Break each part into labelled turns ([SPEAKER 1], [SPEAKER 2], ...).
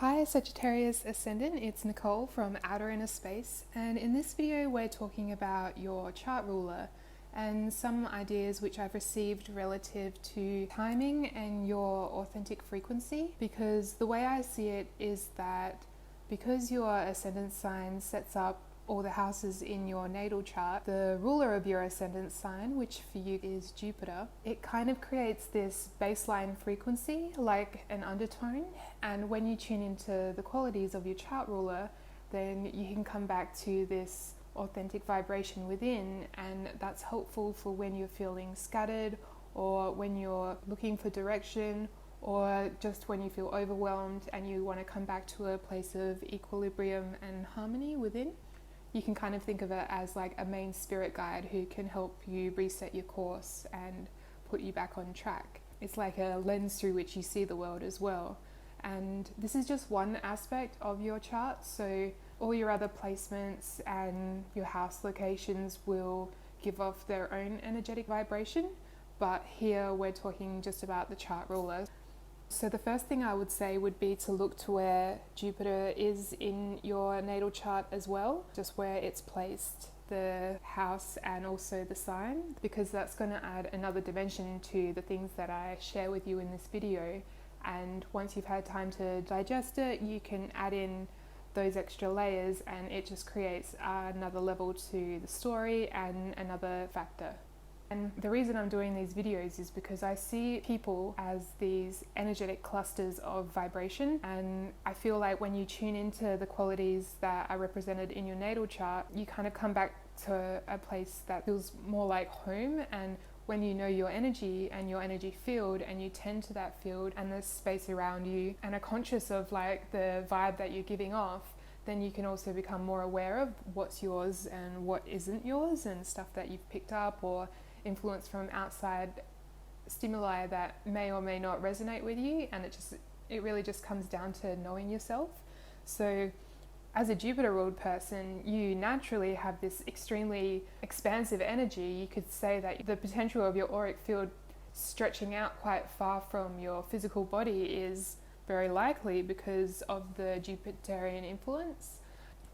[SPEAKER 1] Hi Sagittarius Ascendant, it's Nicole from outerinnerspace, and in this video we're talking about your chart ruler and some ideas which I've received relative to timing and your authentic frequency, because the way I see it is that because your ascendant sign sets up all the houses in your natal chart, the ruler of your ascendant sign, which for you is Jupiter, it kind of creates this baseline frequency, like an undertone. And when you tune into the qualities of your chart ruler, then you can come back to this authentic vibration within, and that's helpful for when you're feeling scattered, or when you're looking for direction, or just when you feel overwhelmed and you want to come back to a place of equilibrium and harmony within. You can kind of think of it as like a main spirit guide who can help you reset your course and put you back on track. It's like a lens through which you see the world as well. And this is just one aspect of your chart, so all your other placements and your house locations will give off their own energetic vibration, but here we're talking just about the chart ruler. So the first thing I would say would be to look to where Jupiter is in your natal chart as well, just where it's placed, the house and also the sign, because that's going to add another dimension to the things that I share with you in this video. And once you've had time to digest it, you can add in those extra layers and it just creates another level to the story and another factor. And the reason I'm doing these videos is because I see people as these energetic clusters of vibration, and I feel like when you tune into the qualities that are represented in your natal chart, you kind of come back to a place that feels more like home. And when you know your energy and your energy field, and you tend to that field and the space around you, and are conscious of like the vibe that you're giving off, then you can also become more aware of what's yours and what isn't yours, and stuff that you've picked up or influence from outside stimuli that may or may not resonate with you. And it really just comes down to knowing yourself. So as a Jupiter ruled person, you naturally have this extremely expansive energy. You could say that the potential of your auric field stretching out quite far from your physical body is very likely because of the Jupiterian influence.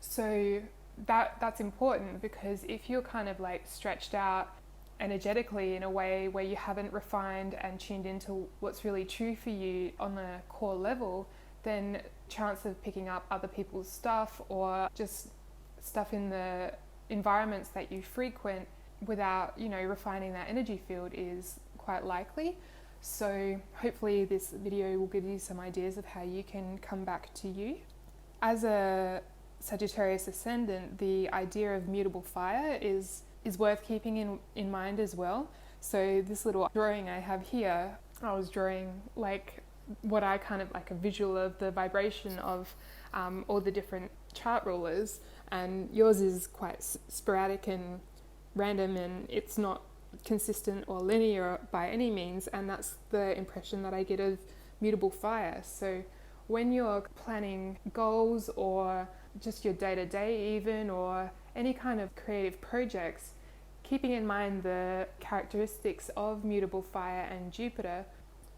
[SPEAKER 1] So that's important, because if you're kind of like stretched out energetically in a way where you haven't refined and tuned into what's really true for you on a core level, then chance of picking up other people's stuff or just stuff in the environments that you frequent without, refining that energy field is quite likely. So hopefully this video will give you some ideas of how you can come back to you. As a Sagittarius Ascendant, the idea of mutable fire is worth keeping in mind as well. So this little drawing I have here, I was drawing like what I kind of like a visual of the vibration of all the different chart rulers, and yours is quite sporadic and random, and it's not consistent or linear by any means, and that's the impression that I get of mutable fire. So when you're planning goals or just your day-to-day even, or any kind of creative projects, keeping in mind the characteristics of mutable fire and Jupiter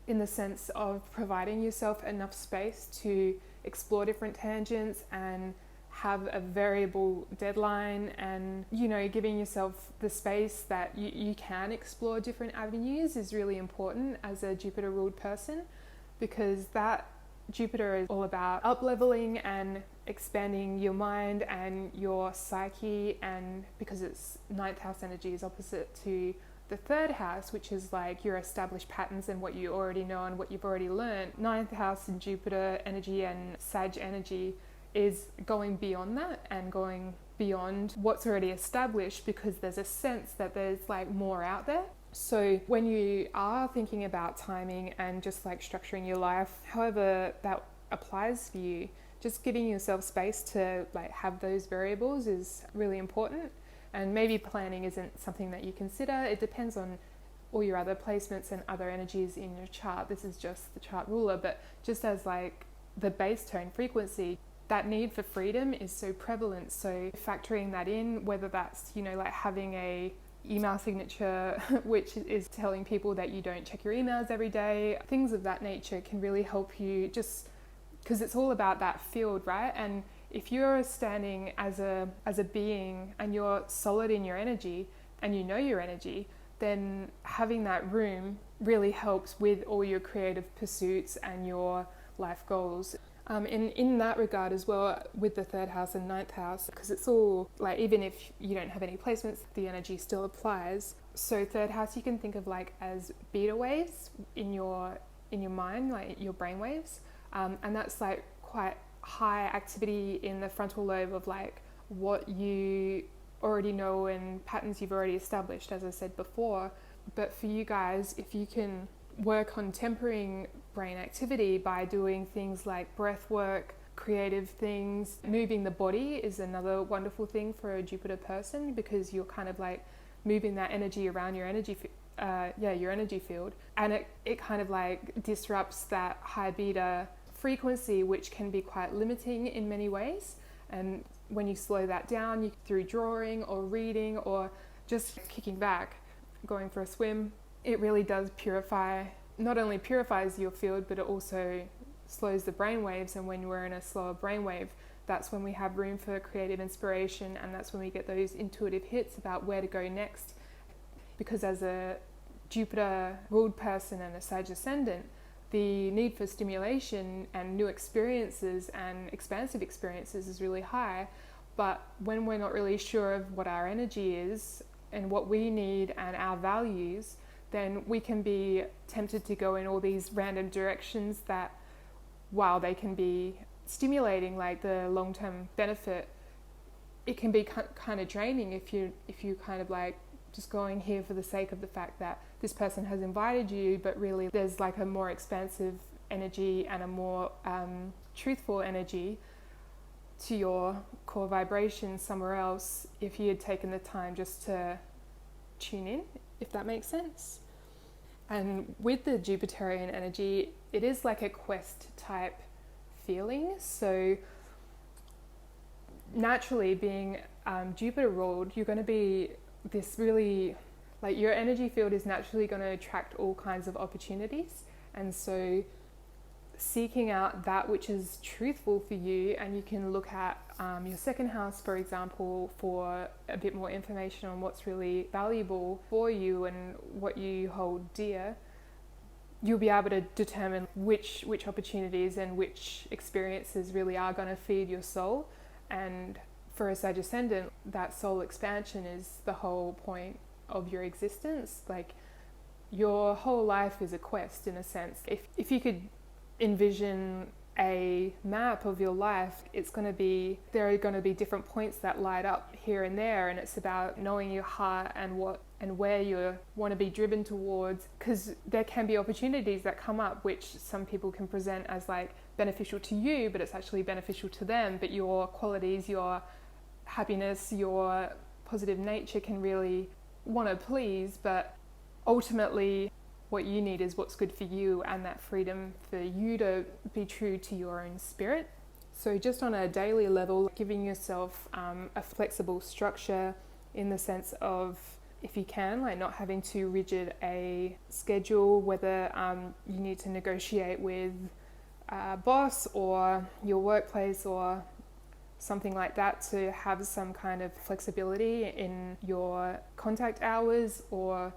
[SPEAKER 1] in the sense of providing yourself enough space to explore different tangents and have a variable deadline, and giving yourself the space that you can explore different avenues is really important as a Jupiter ruled person, because that Jupiter is all about up-leveling and expanding your mind and your psyche, and because it's ninth house energy is opposite to the third house, which is like your established patterns and what you already know and what you've already learned. Ninth house and Jupiter energy and Sag energy is going beyond that and going beyond what's already established, because there's a sense that there's like more out there. So when you are thinking about timing and just like structuring your life, however that applies for you, just giving yourself space to like have those variables is really important. And maybe planning isn't something that you consider. It depends on all your other placements and other energies in your chart. This is just the chart ruler, but just as like the base tone frequency, that need for freedom is so prevalent. So factoring that in, whether that's, like having a email signature which is telling people that you don't check your emails every day, things of that nature can really help you just because it's all about that field, right? And if you're standing as a being and you're solid in your energy and you know your energy, then having that room really helps with all your creative pursuits and your life goals. In that regard as well, with the 3rd house and 9th house, because it's all like, even if you don't have any placements, the energy still applies. So 3rd house you can think of like as beta waves in your mind, like your brain waves, and that's like quite high activity in the frontal lobe of like what you already know and patterns you've already established, as I said before. But for you guys, if you can work on tempering brain activity by doing things like breath work, creative things, moving the body is another wonderful thing for a Jupiter person, because you're kind of like moving that energy around your energy your energy field, and it kind of like disrupts that high beta frequency, which can be quite limiting in many ways. And when you slow that down, through drawing or reading or just kicking back, going for a swim, it really does purify, not only purifies your field, but it also slows the brain waves. And when we're in a slower brainwave, that's when we have room for creative inspiration, and that's when we get those intuitive hits about where to go next. Because as a Jupiter ruled person and a Sag Ascendant, the need for stimulation and new experiences and expansive experiences is really high. But when we're not really sure of what our energy is and what we need and our values, then we can be tempted to go in all these random directions that, while they can be stimulating, like the long-term benefit, it can be kind of draining if you kind of like just going here for the sake of the fact that this person has invited you, but really there's like a more expansive energy and a more truthful energy to your core vibration somewhere else, if you had taken the time just to tune in, if that makes sense. And with the Jupiterian energy, it is like a quest type feeling. So naturally, being Jupiter ruled, you're going to be this really, like, your energy field is naturally going to attract all kinds of opportunities. And so seeking out that which is truthful for you, and you can look at your 2nd house, for example, for a bit more information on what's really valuable for you and what you hold dear. You'll be able to determine which opportunities and which experiences really are going to feed your soul. And for a Sag Ascendant, that soul expansion is the whole point of your existence. Like, your whole life is a quest, in a sense. If you could envision a map of your life, there are going to be different points that light up here and there, and it's about knowing your heart and where you want to be driven towards, because there can be opportunities that come up which some people can present as like beneficial to you, but it's actually beneficial to them. But your qualities, your happiness, your positive nature can really want to please, but ultimately what you need is what's good for you, and that freedom for you to be true to your own spirit. So just on a daily level, giving yourself a flexible structure, in the sense of, if you can, like not having too rigid a schedule, whether you need to negotiate with a boss or your workplace or something like that, to have some kind of flexibility in your contact hours, or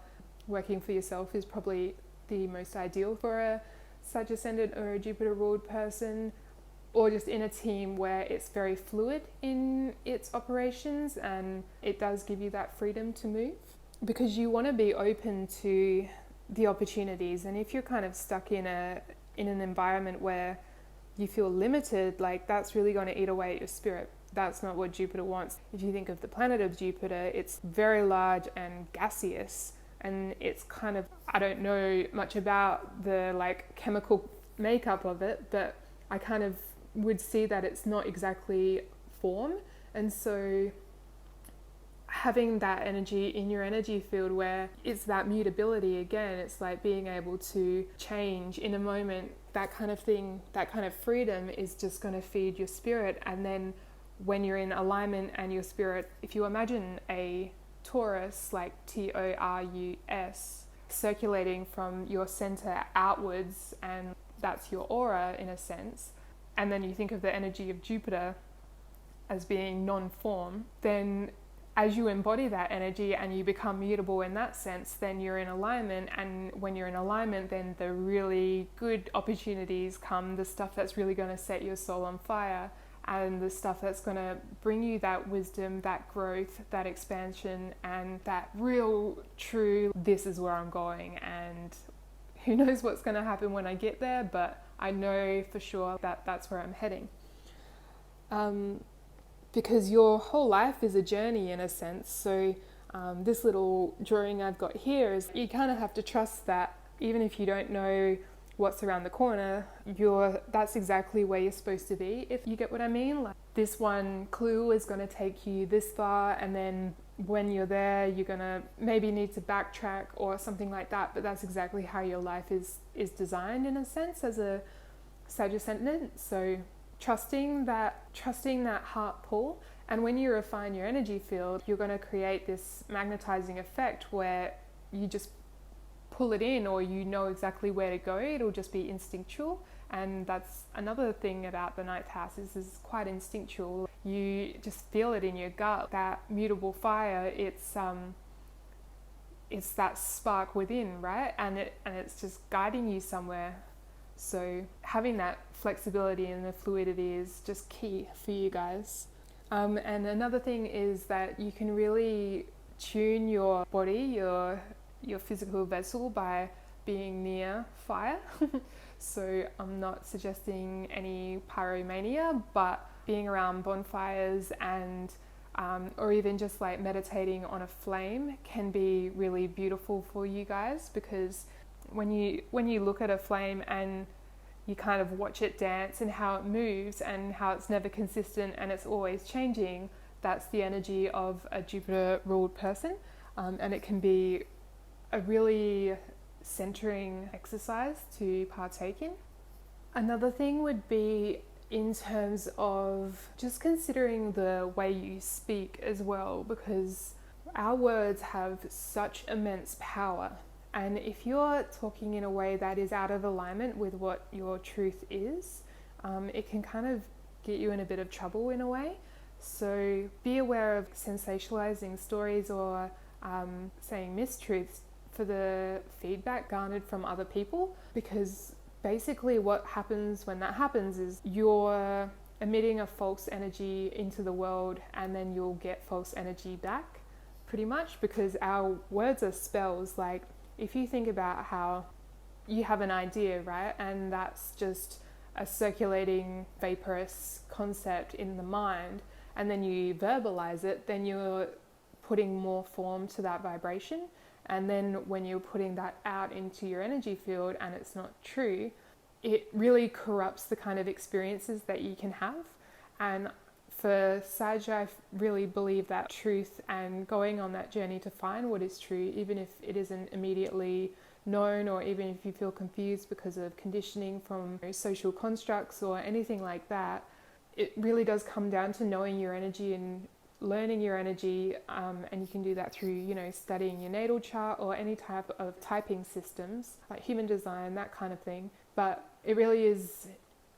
[SPEAKER 1] working for yourself is probably the most ideal for a Sag Ascendant or a Jupiter ruled person, or just in a team where it's very fluid in its operations and it does give you that freedom to move, because you want to be open to the opportunities. And if you're kind of stuck in an environment where you feel limited, like, that's really going to eat away at your spirit. That's not what Jupiter wants. If you think of the planet of Jupiter, it's very large and gaseous, and it's kind of, I don't know much about the like chemical makeup of it, but I kind of would see that it's not exactly form. And so having that energy in your energy field, where it's that mutability again, it's like being able to change in a moment, that kind of thing, that kind of freedom is just going to feed your spirit. And then when you're in alignment and your spirit, if you imagine a torus, like Taurus, circulating from your center outwards, and that's your aura in a sense, and then you think of the energy of Jupiter as being non-form, then as you embody that energy and you become mutable in that sense, then you're in alignment. And when you're in alignment, then the really good opportunities come, the stuff that's really going to set your soul on fire, and the stuff that's going to bring you that wisdom, that growth, that expansion, and that real true, this is where I'm going, and who knows what's going to happen when I get there, but I know for sure that that's where I'm heading. Because your whole life is a journey in a sense. So this little drawing I've got here is you kind of have to trust that even if you don't know what's around the corner, that's exactly where you're supposed to be, if you get what I mean. Like, this one clue is going to take you this far, and then when you're there, you're going to maybe need to backtrack or something like that, but that's exactly how your life is designed in a sense as a Sag Ascendant. So trusting that heart pull, and when you refine your energy field, you're going to create this magnetizing effect where you just pull it in, or you know exactly where to go. It'll just be instinctual, and that's another thing about the ninth house is quite instinctual. You just feel it in your gut, that mutable fire. It's that spark within, right? And it's just guiding you somewhere. So having that flexibility and the fluidity is just key for you guys. And another thing is that you can really tune your body, your physical vessel, by being near fire. So I'm not suggesting any pyromania, but being around bonfires and or even just like meditating on a flame can be really beautiful for you guys, because when you look at a flame and you kind of watch it dance and how it moves and how it's never consistent and it's always changing, that's the energy of a Jupiter ruled person, and it can be a really centering exercise to partake in. Another thing would be in terms of just considering the way you speak as well, because our words have such immense power. And if you're talking in a way that is out of alignment with what your truth is, it can kind of get you in a bit of trouble in a way. So be aware of sensationalizing stories or saying mistruths for the feedback garnered from other people, because basically what happens when that happens is you're emitting a false energy into the world, and then you'll get false energy back, pretty much, because our words are spells. Like, if you think about how you have an idea, right, and that's just a circulating vaporous concept in the mind, and then you verbalize it, then you're putting more form to that vibration. And then when you're putting that out into your energy field and it's not true, it really corrupts the kind of experiences that you can have. And for Sag, I really believe that truth and going on that journey to find what is true, even if it isn't immediately known, or even if you feel confused because of conditioning from social constructs or anything like that, it really does come down to knowing your energy and learning your energy, and you can do that through, studying your natal chart or any type of typing systems like human design, that kind of thing. But it really is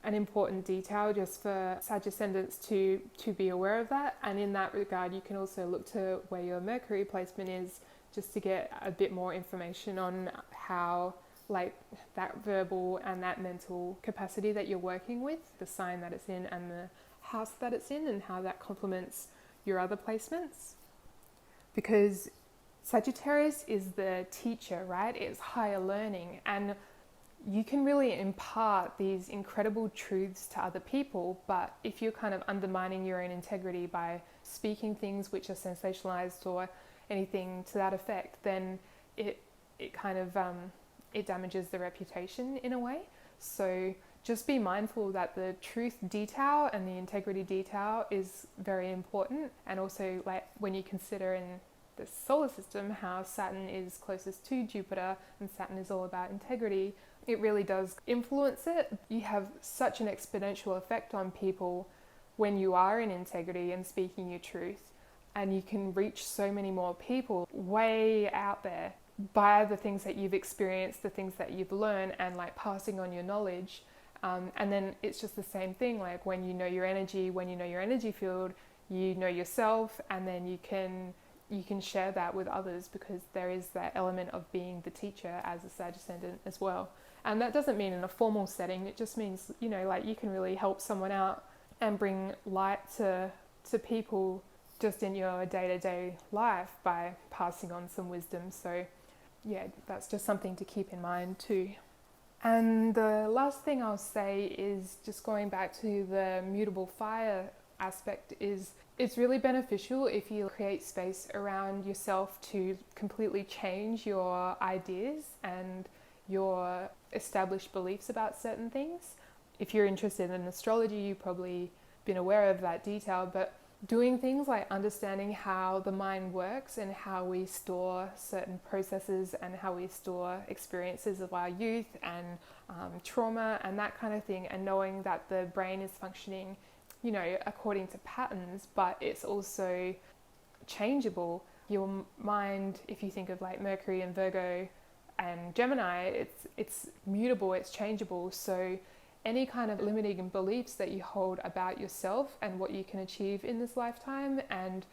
[SPEAKER 1] an important detail just for Sag Ascendants to be aware of that. And in that regard, you can also look to where your Mercury placement is, just to get a bit more information on how, like, that verbal and that mental capacity that you're working with, the sign that it's in and the house that it's in, and how that complements your other placements. Because Sagittarius is the teacher, right? It's higher learning, and you can really impart these incredible truths to other people, but if you're kind of undermining your own integrity by speaking things which are sensationalized or anything to that effect, then it kind of it damages the reputation in a way. So just be mindful that the truth detail and the integrity detail is very important. And also, like, when you consider in the solar system how Saturn is closest to Jupiter, and Saturn is all about integrity, it really does influence it. You have such an exponential effect on people when you are in integrity and speaking your truth, and you can reach so many more people way out there by the things that you've experienced, the things that you've learned, and like passing on your knowledge. And then it's just the same thing, like when you know your energy, when you know your energy field, you know yourself, and then you can share that with others, because there is that element of being the teacher as a Sag Ascendant as well. And that doesn't mean in a formal setting, it just means, like you can really help someone out and bring light to people just in your day-to-day life by passing on some wisdom. So yeah, that's just something to keep in mind too. And the last thing I'll say is just going back to the mutable fire aspect, is it's really beneficial if you create space around yourself to completely change your ideas and your established beliefs about certain things. If you're interested in astrology, you've probably been aware of that detail, but doing things like understanding how the mind works and how we store certain processes and how we store experiences of our youth and trauma and that kind of thing, and knowing that the brain is functioning, according to patterns, but it's also changeable. Your mind, if you think of like Mercury and Virgo and Gemini, it's mutable, it's changeable. So any kind of limiting beliefs that you hold about yourself and what you can achieve in this lifetime and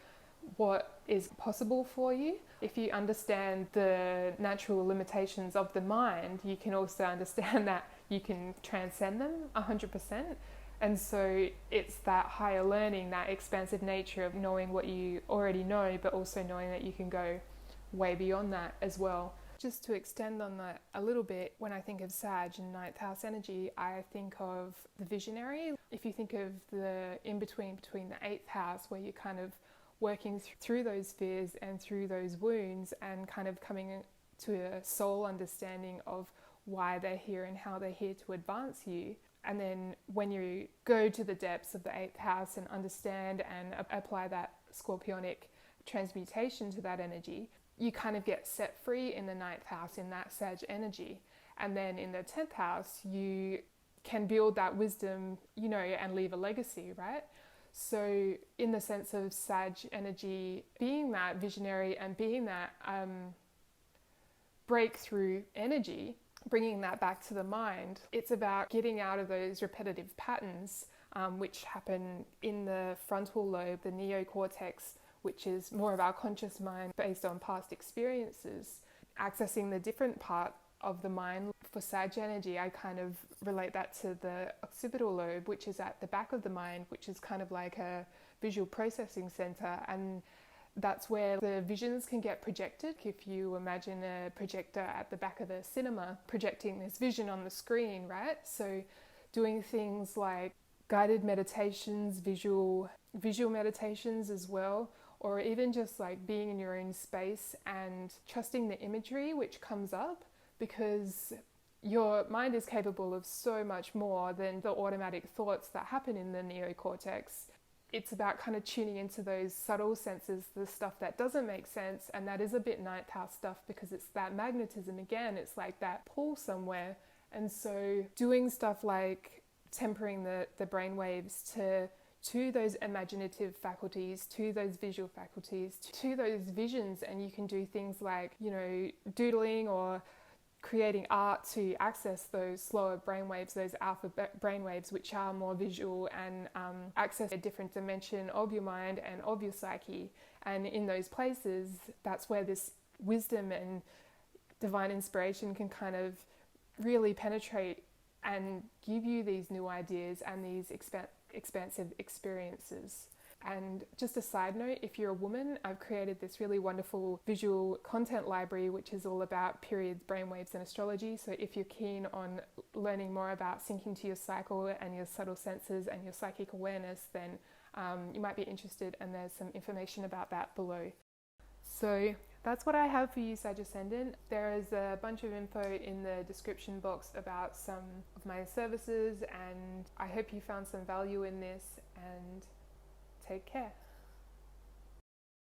[SPEAKER 1] what is possible for you, if you understand the natural limitations of the mind, you can also understand that you can transcend them 100%. And so it's that higher learning, that expansive nature of knowing what you already know, but also knowing that you can go way beyond that as well. Just to extend on that a little bit, when I think of Sag and ninth house energy, I think of the visionary. If you think of the in-between between the 8th house, where you're kind of working through those fears and through those wounds and kind of coming to a soul understanding of why they're here and how they're here to advance you. And then when you go to the depths of the 8th house and understand and apply that scorpionic transmutation to that energy, you kind of get set free in the 9th house in that Sag energy. And then in the 10th house, you can build that wisdom, and leave a legacy, right? So in the sense of Sag energy being that visionary and being that breakthrough energy, bringing that back to the mind, it's about getting out of those repetitive patterns which happen in the frontal lobe, the neocortex, which is more of our conscious mind based on past experiences, accessing the different part of the mind. For Sag energy, I kind of relate that to the occipital lobe, which is at the back of the mind, which is kind of like a visual processing center. And that's where the visions can get projected. If you imagine a projector at the back of a cinema projecting this vision on the screen, right? So doing things like guided meditations, visual meditations as well, or even just like being in your own space and trusting the imagery which comes up, because your mind is capable of so much more than the automatic thoughts that happen in the neocortex. It's about kind of tuning into those subtle senses, the stuff that doesn't make sense, and that is a bit 9th house stuff, because it's that magnetism again, it's like that pull somewhere. And so doing stuff like tempering the brainwaves to those imaginative faculties, to those visual faculties, to those visions, and you can do things like, doodling or creating art to access those slower brainwaves, those alpha brainwaves, which are more visual, and access a different dimension of your mind and of your psyche. And in those places, that's where this wisdom and divine inspiration can kind of really penetrate and give you these new ideas and these expansive experiences. And just a side note, if you're a woman, I've created this really wonderful visual content library which is all about periods, brainwaves and astrology. So if you're keen on learning more about syncing to your cycle and your subtle senses and your psychic awareness, then you might be interested, and there's some information about that below. So that's what I have for you, Sag Ascendant. There is a bunch of info in the description box about some of my services, and I hope you found some value in this, and take care.